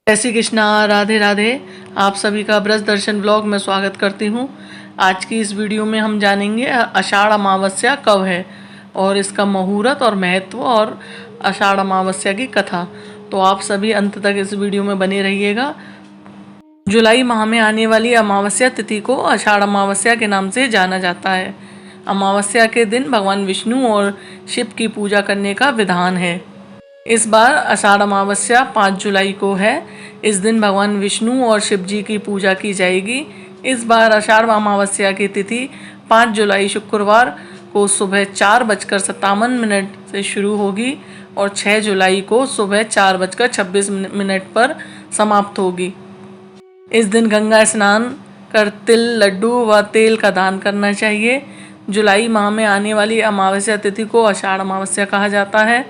जय श्री कृष्णा, राधे राधे। आप सभी का ब्रज दर्शन ब्लॉग में स्वागत करती हूँ। आज की इस वीडियो में हम जानेंगे आषाढ़ अमावस्या कब है और इसका मुहूर्त और महत्व और आषाढ़ अमावस्या की कथा। तो आप सभी अंत तक इस वीडियो में बने रहिएगा। जुलाई माह में आने वाली अमावस्या तिथि को आषाढ़ अमावस्या के नाम से जाना जाता है। अमावस्या के दिन भगवान विष्णु और शिव की पूजा करने का विधान है। इस बार आषाढ़ अमावस्या 5 जुलाई को है। इस दिन भगवान विष्णु और शिव जी की पूजा की जाएगी। इस बार आषाढ़ अमावस्या की तिथि 5 जुलाई शुक्रवार को सुबह 4:57 से शुरू होगी और 6 जुलाई को सुबह 4:26 पर समाप्त होगी। इस दिन गंगा स्नान कर तिल, लड्डू व तेल का दान करना चाहिए। जुलाई माह में आने वाली अमावस्या तिथि को आषाढ़ अमावस्या कहा जाता है।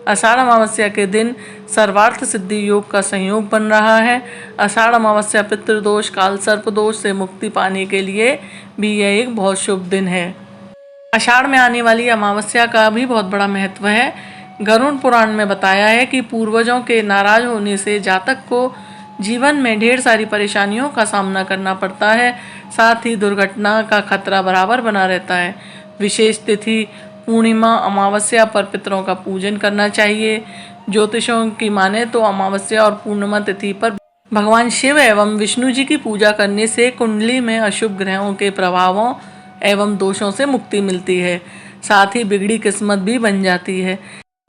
आषाढ़ अमावस्या के दिन सर्वार्थ सिद्धि योग का संयोग बन रहा है। आषाढ़ अमावस्या पितृदोष, काल सर्प दोष से मुक्ति पाने के लिए भी यह एक बहुत शुभ दिन है। आषाढ़ में आने वाली अमावस्या का भी बहुत बड़ा महत्व है। गरुड़ पुराण में बताया है कि पूर्वजों के नाराज होने से जातक को जीवन में ढेर सारी परेशानियों का सामना करना पड़ता है, साथ ही दुर्घटना का खतरा बराबर बना रहता है। विशेष तिथि पूर्णिमा अमावस्या पर पितरों का पूजन करना चाहिए। ज्योतिषों की माने तो अमावस्या और पूर्णिमा तिथि पर भगवान शिव एवं विष्णु जी की पूजा करने से कुंडली में अशुभ ग्रहों के प्रभावों एवं दोषों से मुक्ति मिलती है, साथ ही बिगड़ी किस्मत भी बन जाती है।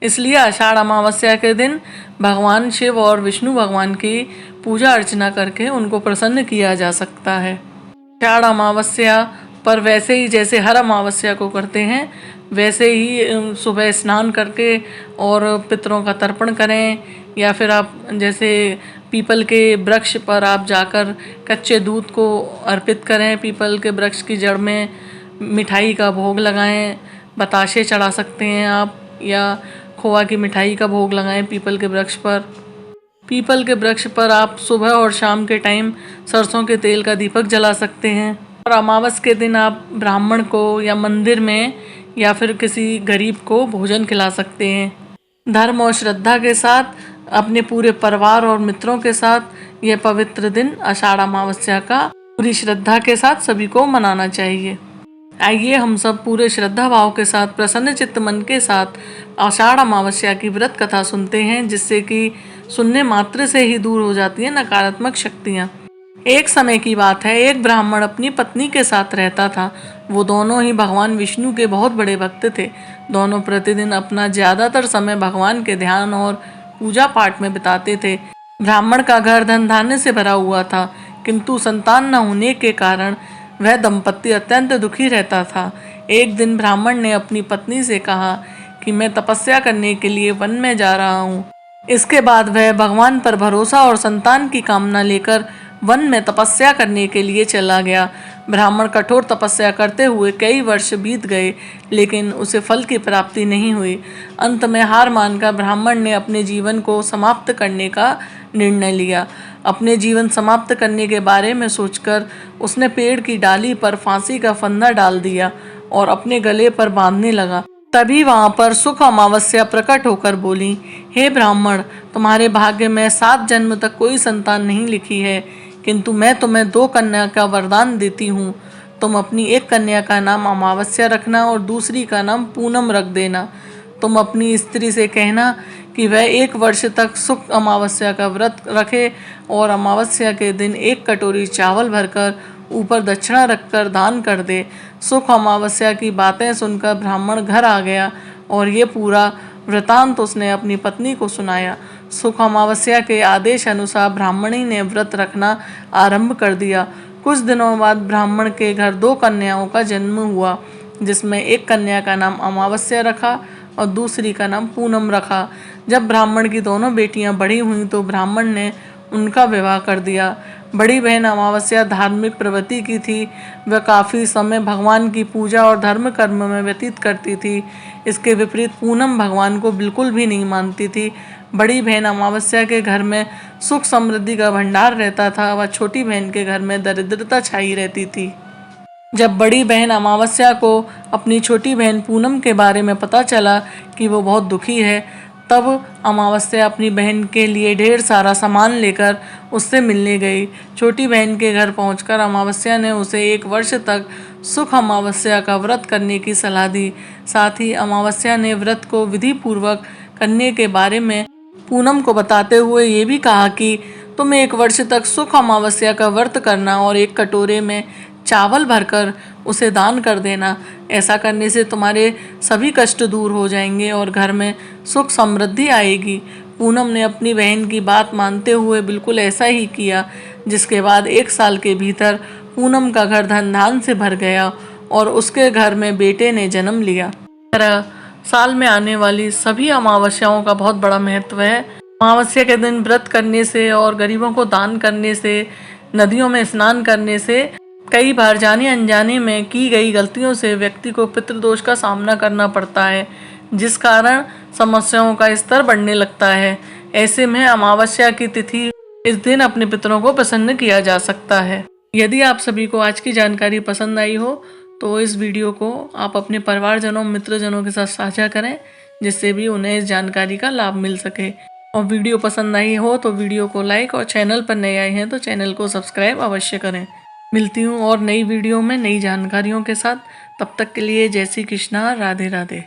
इसलिए आषाढ़ अमावस्या के दिन भगवान शिव और विष्णु भगवान की पूजा अर्चना करके उनको प्रसन्न किया जा सकता है। आषाढ़ अमावस्या पर वैसे ही जैसे हर अमावस्या को करते हैं वैसे ही सुबह स्नान करके और पितरों का तर्पण करें, या फिर आप जैसे पीपल के वृक्ष पर आप जाकर कच्चे दूध को अर्पित करें, पीपल के वृक्ष की जड़ में मिठाई का भोग लगाएं, बताशे चढ़ा सकते हैं आप, या खोआ की मिठाई का भोग लगाएं पीपल के वृक्ष पर। पीपल के वृक्ष पर आप सुबह और शाम के टाइम सरसों के तेल का दीपक जला सकते हैं। और अमावस के दिन आप ब्राह्मण को या मंदिर में या फिर किसी गरीब को भोजन खिला सकते हैं। धर्म और श्रद्धा के साथ अपने पूरे परिवार और मित्रों के साथ यह पवित्र दिन आषाढ़ अमावस्या का पूरी श्रद्धा के साथ सभी को मनाना चाहिए। आइए हम सब पूरे श्रद्धा भाव के साथ प्रसन्न चित्त मन के साथ आषाढ़ अमावस्या की व्रत कथा सुनते हैं, जिससे कि सुनने मात्र से ही दूर हो जाती है नकारात्मक शक्तियाँ। एक समय की बात है, एक ब्राह्मण अपनी पत्नी के साथ रहता था। वो दोनों ही भगवान विष्णु के बहुत बड़े भक्त थे। दोनों प्रतिदिन अपना ज़्यादातर समय भगवान के ध्यान और पूजा पाठ में बिताते थे। ब्राह्मण का घर धन धान्य से भरा हुआ था, किंतु संतान न होने के कारण वह दंपत्ति अत्यंत दुखी रहता था। एक दिन ब्राह्मण ने अपनी पत्नी से कहा कि मैं तपस्या करने के लिए वन में जा रहा हूँ। इसके बाद वह भगवान पर भरोसा और संतान की कामना लेकर वन में तपस्या करने के लिए चला गया। ब्राह्मण कठोर तपस्या करते हुए कई वर्ष बीत गए, लेकिन उसे फल की प्राप्ति नहीं हुई। अंत में हार मानकर ब्राह्मण ने अपने जीवन को समाप्त करने का निर्णय लिया। अपने जीवन समाप्त करने के बारे में सोचकर उसने पेड़ की डाली पर फांसी का फंदा डाल दिया और अपने गले पर बांधने लगा। तभी वहां पर सुख अमावस्या प्रकट होकर बोली, हे ब्राह्मण, तुम्हारे भाग्य में 7 जन्म तक कोई संतान नहीं लिखी है, किंतु मैं तुम्हें 2 कन्या का वरदान देती हूँ। तुम अपनी एक कन्या का नाम अमावस्या रखना और दूसरी का नाम पूनम रख देना। तुम अपनी स्त्री से कहना कि वह 1 वर्ष तक सुख अमावस्या का व्रत रखे और अमावस्या के दिन 1 कटोरी चावल भरकर ऊपर दक्षिणा रखकर दान कर दे। सुख अमावस्या की बातें सुनकर ब्राह्मण घर आ गया और ये पूरा वृतांत उसने अपनी पत्नी को सुनाया। सुख अमावस्या के आदेश अनुसार ब्राह्मणी ने व्रत रखना आरंभ कर दिया। कुछ दिनों बाद ब्राह्मण के घर 2 कन्याओं का जन्म हुआ, जिसमें एक कन्या का नाम अमावस्या रखा और दूसरी का नाम पूनम रखा। जब ब्राह्मण की दोनों बेटियां बड़ी हुईं तो ब्राह्मण ने उनका विवाह कर दिया। बड़ी बहन अमावस्या धार्मिक प्रवृत्ति की थी। वह काफ़ी समय भगवान की पूजा और धर्म कर्म में व्यतीत करती थी। इसके विपरीत पूनम भगवान को बिल्कुल भी नहीं मानती थी। बड़ी बहन अमावस्या के घर में सुख समृद्धि का भंडार रहता था व छोटी बहन के घर में दरिद्रता छाई रहती थी। जब बड़ी बहन अमावस्या को अपनी छोटी बहन पूनम के बारे में पता चला कि वो बहुत दुखी है, तब अमावस्या अपनी बहन के लिए ढेर सारा सामान लेकर उससे मिलने गई। छोटी बहन के घर पहुंचकर अमावस्या ने उसे 1 वर्ष तक सुख अमावस्या का व्रत करने की सलाह दी। साथ ही अमावस्या ने व्रत को विधि पूर्वक करने के बारे में पूनम को बताते हुए ये भी कहा कि तुम 1 वर्ष तक सुख अमावस्या का व्रत करना और 1 कटोरे में चावल भरकर उसे दान कर देना। ऐसा करने से तुम्हारे सभी कष्ट दूर हो जाएंगे और घर में सुख समृद्धि आएगी। पूनम ने अपनी बहन की बात मानते हुए बिल्कुल ऐसा ही किया, जिसके बाद 1 साल के भीतर पूनम का घर धन धान से भर गया और उसके घर में बेटे ने जन्म लिया। तरह साल में आने वाली सभी अमावस्याओं का बहुत बड़ा महत्व है। अमावस्या के दिन व्रत करने से और गरीबों को दान करने से, नदियों में स्नान करने से कई बार जाने अनजाने में की गई गलतियों से व्यक्ति को पितृदोष का सामना करना पड़ता है, जिस कारण समस्याओं का स्तर बढ़ने लगता है। ऐसे में अमावस्या की तिथि इस दिन अपने पितरों को प्रसन्न किया जा सकता है। यदि आप सभी को आज की जानकारी पसंद आई हो तो इस वीडियो को आप अपने परिवारजनों मित्रजनों के साथ साझा करें, जिससे भी उन्हें इस जानकारी का लाभ मिल सके। और वीडियो पसंद आई हो तो वीडियो को लाइक और चैनल पर नए आए हैं तो चैनल को सब्सक्राइब अवश्य करें। मिलती हूँ और नई वीडियो में नई जानकारियों के साथ। तब तक के लिए जय श्री कृष्णा, राधे राधे।